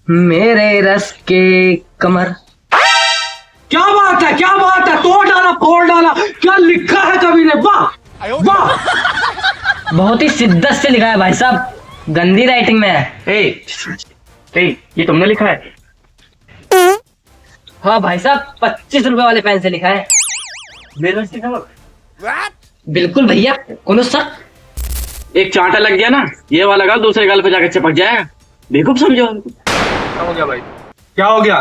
मेरे रस के कमर। क्या बात है, क्या बात है, तोड़ डाला फोड़ डाला, क्या लिखा है कवि ने, वाह वाह। बहुत ही शिद्दत से लिखा है भाई साहब, गंदी राइटिंग में है। ये तुमने लिखा है? हाँ भाई साहब, 25 रुपए वाले पेन से लिखा है। मेरे रस के कमर? बिल्कुल भैया, कोनो शक? एक चांटा लग गया ना, ये वाला गाल दूसरे गाल पे जाकर चिपक जाएगा। बेवकूफ समझो। क्या हो गया भाई, क्या हो गया?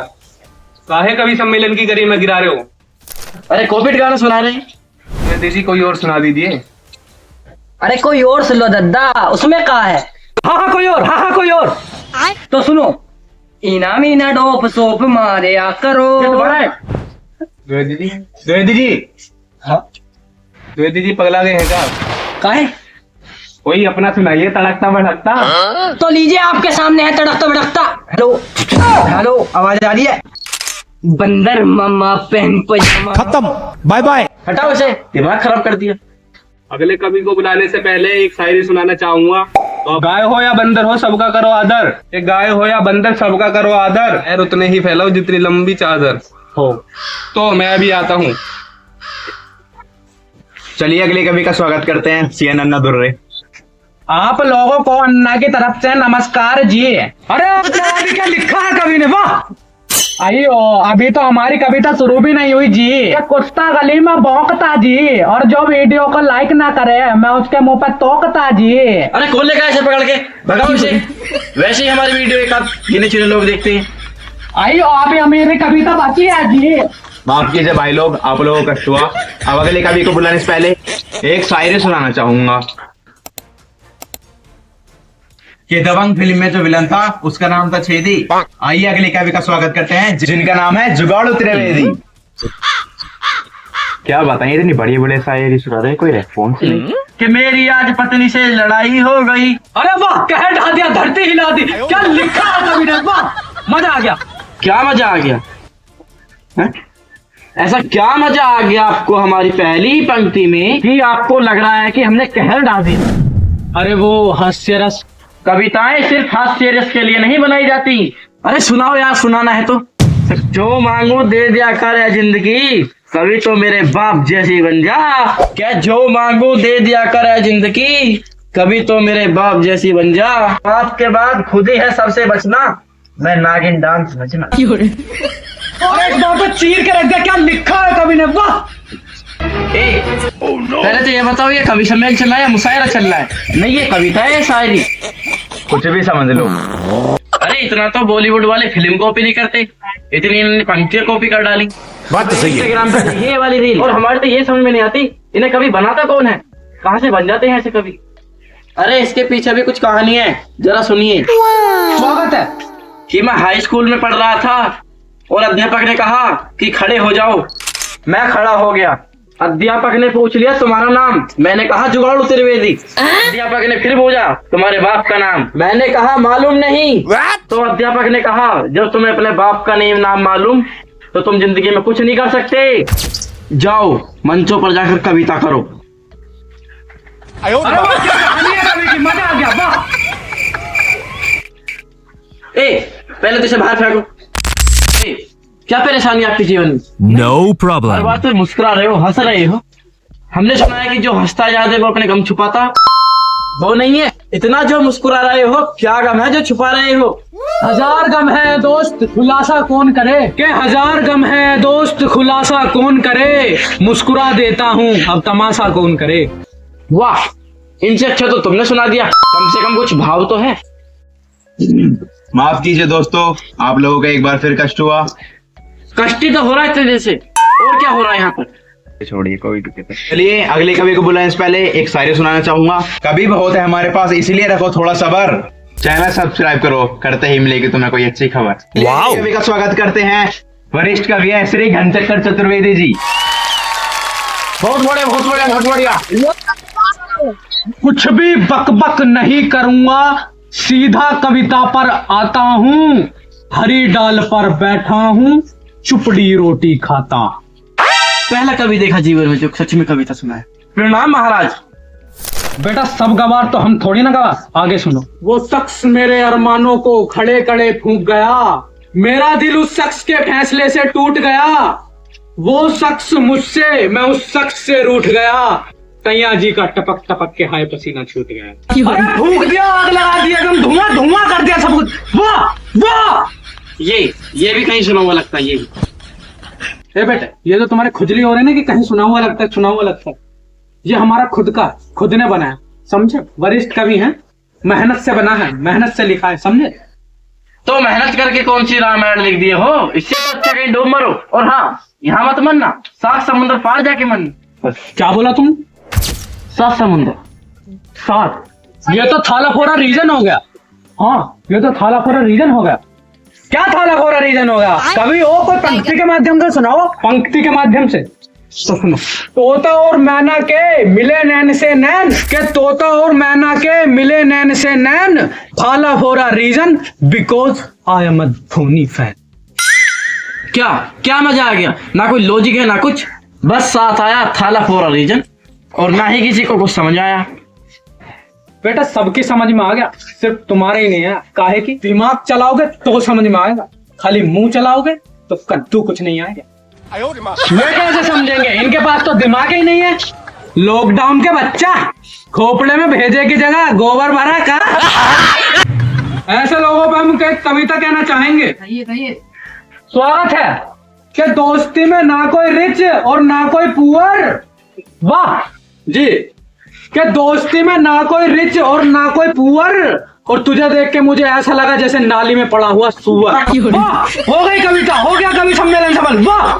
काहे कवि सम्मेलन की गरी में गिरा रहे हो? अरे कोविड गाना सुना रहे हैं। देसी कोई और सुना दीजिए। अरे कोई और सुन लो दद्दा, उसमें कहा है? हाँ कोई और, हाँ कोई और। तो सुनो, इना मीना डोप सोप मारे आ करो। द्विवेदी जी, द्विवेदी जी, हाँ द्विवेदी जी पगला गए हैं क्या? काहे? कोई अपना सुनाइए, तड़कता भड़कता। तो लीजिए, आपके सामने है तड़कता भड़कता। हेलो हेलो, आवाज आ रही है? बंदर मामा पहन पजामा। खत्म, बाय बाय। हटाओ इसे, दिमाग खराब कर दिया। अगले कवि को बुलाने से पहले एक शायरी सुनाना चाहूंगा। तो गाय हो या बंदर हो, सबका करो आदर। एक गाय हो या बंदर, सबका करो आदर। पैर उतने ही फैलाओ जितनी लंबी चादर हो। तो मैं भी आता हूँ। चलिए अगले कवि का स्वागत करते हैं, सीएन अन्ना दुर्रे। आप लोगों को अन्ना की तरफ से नमस्कार जी। अरे अभी क्या लिखा है कवि ने, वाह। अयो, अभी तो हमारी कविता शुरू भी नहीं हुई जी। कुत्ता गली में भौंकता जी, और जो वीडियो को लाइक ना करे मैं उसके मुंह पे तोकता जी। अरे कौन लेगा ऐसे पकड़ के, भगाओ इसे। वैसे ही हमारी वीडियो एक आध गिने चुने लोग देखते हैं। अयो, अभी मेरी कविता बाकी है जी। माफ कीजिए भाई लोग, आप लोगों को कष्ट हुआ। अब अगले कवि को बुलाने से पहले एक शायरी सुनाना चाहूंगा। कि दबंग फिल्म में जो विलन था उसका नाम था छेदी। आइए अगले कवि का स्वागत करते हैं, जिनका नाम है जुगाड़ू त्रिवेदी। क्या बताएं, इतनी बड़ी बड़ी शायरी सुना रहे, कोई रेस्पॉन्स नहीं। कि मेरी आज पत्नी से लड़ाई हो गई। अरे वाह, कह ढा दिया, धरती हिला दी। क्या लिखा है कवि ने, वाह, मजा आ गया। क्या मजा आ गया है? ऐसा क्या मजा आ गया आपको हमारी पहली ही पंक्ति में कि आपको लग रहा है कि हमने कहर डाल दिया? अरे वो हास्य रस। कविताएं सिर्फ हास्य रस के लिए नहीं बनाई जाती। अरे सुनाओ यार, सुनाना है तो। जो मांगू दे दिया कर जिंदगी, कभी तो मेरे बाप जैसी बन जा। क्या जो मांगू दे दिया कर जिंदगी, कभी तो मेरे बाप जैसी बन जा। बाप के बाद खुद ही है सबसे बचना, मैं नागिन डांस बचना। और एक बार तो चीर के रख दिया, क्या लिखा है कवि ने, वाह। पहले तो ये बताओ, ये कवि सम्मेलन चल रहा है या मुशायरा चल रहा है? नहीं, ये कविता है, शायरी। कुछ भी समझ लो। अरे इतना तो बॉलीवुड वाले फिल्म कॉपी नहीं करते, इतनी इन्होंने पंक्तियां कॉपी कर डाली। बात तो सही है। इंस्टाग्राम पे ये वाली रील, और हमारे तो ये समझ में नहीं आती, इन्हें कभी बनाता कौन है, कहाँ से बन जाते हैं ऐसे कवि? अरे इसके पीछे भी कुछ कहानी है, जरा सुनिए। स्वागत है। कि मैं हाई स्कूल में पढ़ रहा था और अध्यापक ने कहा कि खड़े हो जाओ। मैं खड़ा हो गया। अध्यापक ने पूछ लिया तुम्हारा नाम, मैंने कहा जुगाड़ू त्रिवेदी। अध्यापक ने फिर पूछा तुम्हारे बाप का नाम, मैंने कहा मालूम नहीं। तो अध्यापक ने कहा जब तुम्हें अपने बाप का नहीं नाम मालूम तो तुम जिंदगी में कुछ नहीं कर सकते, जाओ मंचों पर जाकर कविता करो। अरे वाह, क्या कहानी है कवि की, मजा आ गया, वाह। पहले तो इसे बाहर फेंको। क्या परेशानी आपके जीवन में? No हर problem. बात तो मुस्कुरा रहे हो, हंस रहे हो। हमने सुना है कि जो हंसता ज्यादा है वो अपने गम छुपाता। वो नहीं है, इतना जो मुस्कुरा रहे हो, क्या गम है जो छुपा रहे हो? हजार गम है दोस्त, खुलासा कौन करे। के हजार गम है दोस्त, खुलासा कौन करे। मुस्कुरा देता हूँ, अब तमाशा कौन करे। वाह, इनसे अच्छा तो तुमने सुना दिया, कम से कम कुछ भाव तो है। माफ कीजिए दोस्तों, आप लोगों का एक बार फिर कष्ट हुआ। कष्टी तो हो रहा है तेरे से, और क्या हो रहा है यहाँ पर? छोड़िए, कोई दिक्कत नहीं। चलिए अगले कवि को बुलाने से पहले एक शायरी सुनाना चाहूंगा। कवि बहुत है हमारे पास, इसीलिए रखो थोड़ा सबर। चैनल सब्सक्राइब करो, करते ही मिलेगी तुम्हें कोई अच्छी खबर। वाओ। कवि का स्वागत करते हैं, वरिष्ठ कवि है श्री घनचक्कर चतुर्वेदी जी। बहुत बढ़िया, बहुत बढ़िया, बहुत बढ़िया। कुछ भी बकबक नहीं करूंगा, सीधा कविता पर आता हूँ। हरी डाल पर बैठा हूँ, चुपड़ी रोटी खाता। पहला कवि देखा जीवन में जो सच में कविता सुना है। प्रणाम महाराज। बेटा सब गवार तो हम थोड़ी ना गवा, आगे सुनो। वो शख्स मेरे अरमानों को खड़े खड़े फूंक गया, मेरा दिल उस शख्स के फैसले से टूट गया, वो शख्स मुझसे, मैं उस शख्स से रूठ गया, कैया जी का टपक टपक के हाय पसीना छूट गया। अरे फूंक दिया, आग लगा दिया, एकदम धुआं धुआं कर दिया सब कुछ। वाह वाह, ये भी कहीं सुना हुआ लगता है। ये ए बेटे, ये तो तुम्हारे खुजली हो रहे ना कि कहीं सुना हुआ लगता है, सुना हुआ लगता है। ये हमारा खुद का, खुद ने बनाया, समझे? वरिष्ठ कवि हैं, मेहनत से बना है, मेहनत से लिखा है, समझे? तो मेहनत करके कौन सी रामायण लिख दिए हो? इससे तो अच्छा कहीं डूब मरो। और हाँ, यहाँ मत मरना, 7 समुद्र पार जाके मरना। क्या बोला तुम? 7 समुद्र 7? ये तो थाला फोरा रीजन हो गया। हाँ, ये तो थाला फोरा रीजन हो गया। क्या थाला फोरा रीजन हो गया? कभी हो कोई पंक्ति के माध्यम से सुनाओ, पंक्ति के माध्यम से। तो सुनो, तोता और मैना के मिले नैन से नैन, के तोता और मैना के मिले नैन से नैन, Thala for a reason because I am a Dhoni fan. क्या क्या मजा आ गया? ना कोई लॉजिक है ना कुछ, बस साथ आया थाला फोरा रीजन, और ना ही किसी को कुछ समझ आया। बेटा सबकी समझ में आ गया, सिर्फ तुम्हारे ही नहीं है। काहे की? दिमाग चलाओगे तो समझ में आएगा, खाली मुंह चलाओगे तो कद्दू कुछ नहीं आएगा। वे कैसे समझेंगे? इनके पास तो दिमाग ही नहीं है। लॉकडाउन के बच्चा, खोपड़े में भेजे की जगह गोबर भरा का। ऐसे लोगों पर हम कविता कहना चाहेंगे। स्वागत है कि दोस्ती में ना कोई रिच और ना कोई पुअर। वाह जी, कि दोस्ती में ना कोई रिच और ना कोई पुअर, और तुझे देख के मुझे ऐसा लगा जैसे नाली में पड़ा हुआ सुअर। वाह, हो गई कविता, हो गया कवि सम्मेलन सफल। वाह,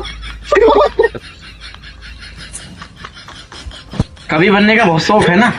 कवि बनने का बहुत शौक है ना।